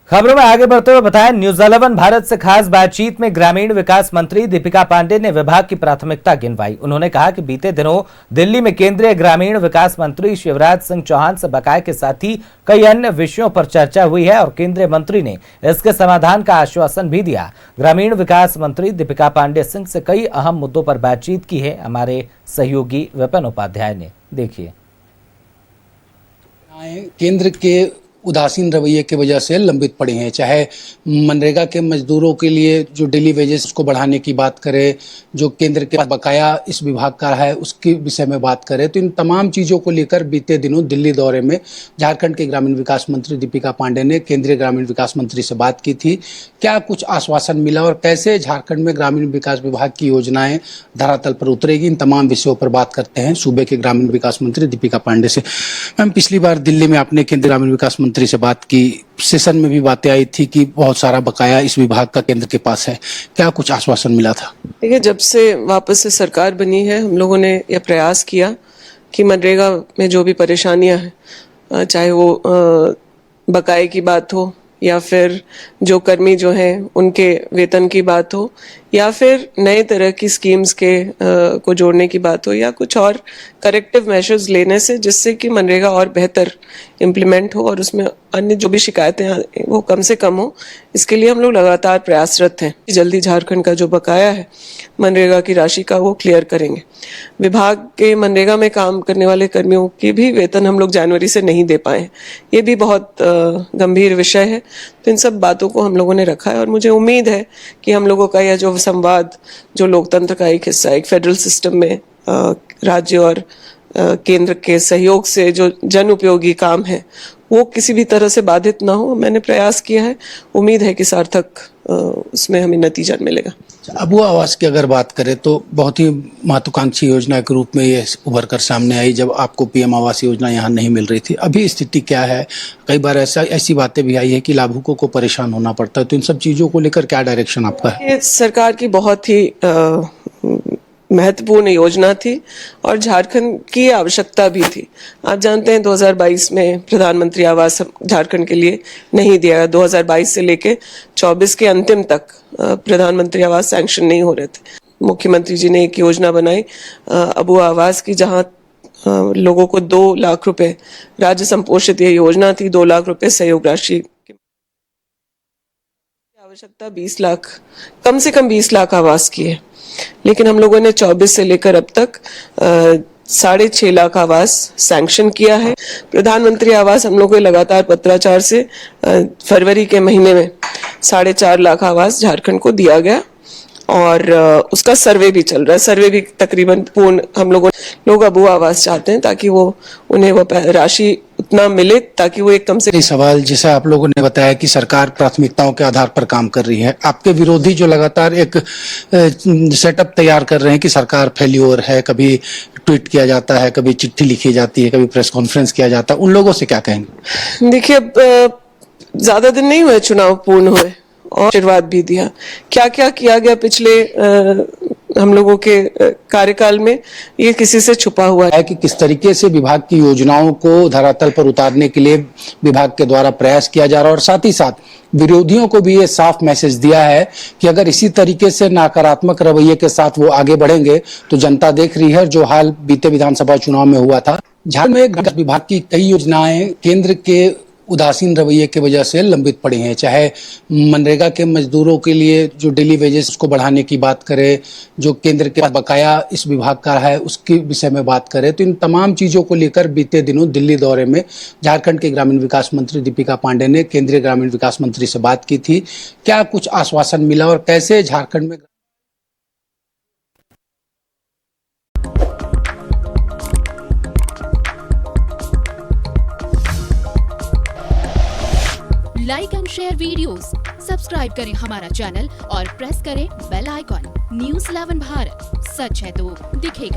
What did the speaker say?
खबरों में आगे बढ़ते हुए बताया, न्यूज 11 भारत से खास बातचीत में ग्रामीण विकास मंत्री दीपिका पांडे ने विभाग की प्राथमिकता गिनवाई। उन्होंने कहा कि बीते दिनों दिल्ली में केंद्रीय ग्रामीण विकास मंत्री शिवराज सिंह चौहान से बकाये के साथ ही कई अन्य विषयों पर चर्चा हुई है और केंद्रीय मंत्री ने इसके समाधान का आश्वासन भी दिया। ग्रामीण विकास मंत्री दीपिका पांडे सिंह से कई अहम मुद्दों पर बातचीत की है हमारे सहयोगी विपिन उपाध्याय ने। देखिए, केंद्र के उदासीन रवैये की वजह से लंबित पड़ी हैं, चाहे मनरेगा के मजदूरों के लिए जो डेली वेजेस को बढ़ाने की बात करें, जो केंद्र के बकाया इस विभाग का है उसके विषय में बात करें, तो इन तमाम चीज़ों को लेकर बीते दिनों दिल्ली दौरे में झारखंड के ग्रामीण विकास मंत्री दीपिका पांडे ने केंद्रीय ग्रामीण विकास मंत्री से बात की थी। क्या कुछ आश्वासन मिला और कैसे झारखंड में ग्रामीण विकास विभाग की योजनाएं धरातल पर उतरेगी, इन तमाम विषयों पर बात करते हैं सूबे के ग्रामीण विकास मंत्री दीपिका पांडे से। मैम, पिछली बार दिल्ली में आपने केंद्रीय ग्रामीण विकास मंत्री से बात की, सेशन में भी बातें आई थी कि बहुत सारा बकाया इस विभाग का केंद्र के पास है, क्या कुछ आश्वासन मिला था? देखिए, जब से वापस से सरकार बनी है, हम लोगों ने यह प्रयास किया कि मनरेगा में जो भी परेशानियां हैं, चाहे वो बकाये की बात हो या फिर जो कर्मी जो हैं उनके वेतन की बात हो या फिर नए तरह की स्कीम्स के को जोड़ने की बात हो या कुछ और करेक्टिव मेजर्स लेने से जिससे कि मनरेगा और बेहतर इम्प्लीमेंट हो और उसमें अन्य जो भी शिकायतें हैं वो कम से कम हो, इसके लिए हम लोग लगातार प्रयासरत हैं। जल्दी झारखंड का जो बकाया है मनरेगा की राशि का वो क्लियर करेंगे। विभाग के मनरेगा में काम करने वाले कर्मियों की भी वेतन हम लोग जनवरी से नहीं दे पाए, ये भी बहुत गंभीर विषय है। तो इन सब बातों को हम लोगों ने रखा है और मुझे उम्मीद है कि हम लोगों का यह जो संवाद, जो लोकतंत्र का एक हिस्सा, एक फेडरल सिस्टम में राज्य और केंद्र के सहयोग से जो जन उपयोगी काम है वो किसी भी तरह से बाधित ना हो। मैंने प्रयास किया है, उम्मीद है कि सार्थक उसमें हमें नतीजा मिलेगा। अबुआ आवास की अगर बात करें तो बहुत ही महत्वाकांक्षी योजना के रूप में ये उभर कर सामने आई जब आपको पीएम आवास योजना यहाँ नहीं मिल रही थी। अभी स्थिति क्या है? कई बार ऐसी बातें भी आई है कि लाभुकों को परेशान होना पड़ता है, तो इन सब चीज़ों को लेकर क्या डायरेक्शन आपका है? ये सरकार की बहुत ही महत्वपूर्ण योजना थी और झारखंड की आवश्यकता भी थी। आप जानते हैं 2022 में प्रधानमंत्री आवास झारखंड के लिए नहीं दिया। 2022 से लेके 24 के अंतिम तक प्रधानमंत्री आवास सैंक्शन नहीं हो रहे थे। मुख्यमंत्री जी ने एक योजना बनाई अबुआ आवास की, जहां लोगों को 2 लाख रुपए राज्य संपोषित ये योजना थी, 2 लाख रुपए सहयोग राशि। आवश्यकता 20 लाख, कम से कम 20 लाख आवास की है, लेकिन हम लोगों ने 24 से लेकर अब तक 6.5 लाख आवास सैंक्शन किया है। प्रधानमंत्री आवास हम लोगों को लगातार पत्राचार से फरवरी के महीने में 4.5 लाख आवास झारखंड को दिया गया और उसका सर्वे भी चल रहा है। सर्वे भी तकरीबन पूर्ण हम लोग अबुआ आवास चाहते हैं ताकि उन्हें वो राशि उतना मिले ताकि वो एक कम से। सवाल जैसा आप लोगों ने बताया कि सरकार प्राथमिकताओं के आधार पर काम कर रही है, आपके विरोधी जो लगातार एक सेटअप तैयार कर रहे हैं कि सरकार फेल्योर है, कभी ट्वीट किया जाता है, कभी चिट्ठी लिखी जाती है, कभी प्रेस कॉन्फ्रेंस किया जाता है, उन लोगों से क्या कहेंगे? देखिए, अब ज्यादा दिन नहीं हुए चुनाव पूर्ण हुए और आशीर्वाद भी दिया। क्या क्या किया गया पिछले हम लोगों के कार्यकाल में, ये किसी से छुपा हुआ है कि किस तरीके से विभाग की योजनाओं को धरातल पर उतारने के लिए विभाग के द्वारा प्रयास किया जा रहा है और साथ ही साथ विरोधियों को भी ये साफ मैसेज दिया है कि अगर इसी तरीके से नकारात्मक रवैये के साथ वो आगे बढ़ेंगे तो जनता देख रही है जो हाल बीते विधानसभा चुनाव में हुआ था। झारखंड में विभाग की कई योजनाएं केंद्र के उदासीन रवैये की वजह से लंबित पड़ी हैं, चाहे मनरेगा के मजदूरों के लिए जो डेली वेजेस को बढ़ाने की बात करें, जो केंद्र के बकाया इस विभाग का है उसके विषय में बात करें, तो इन तमाम चीज़ों को लेकर बीते दिनों दिल्ली दौरे में झारखंड के ग्रामीण विकास मंत्री दीपिका पांडे ने केंद्रीय ग्रामीण विकास मंत्री से बात की थी। क्या कुछ आश्वासन मिला और कैसे झारखंड में like and share videos, subscribe करें हमारा चैनल और प्रेस करें बेल आइकॉन। न्यूज़ 11 भारत, सच है तो दिखेगा।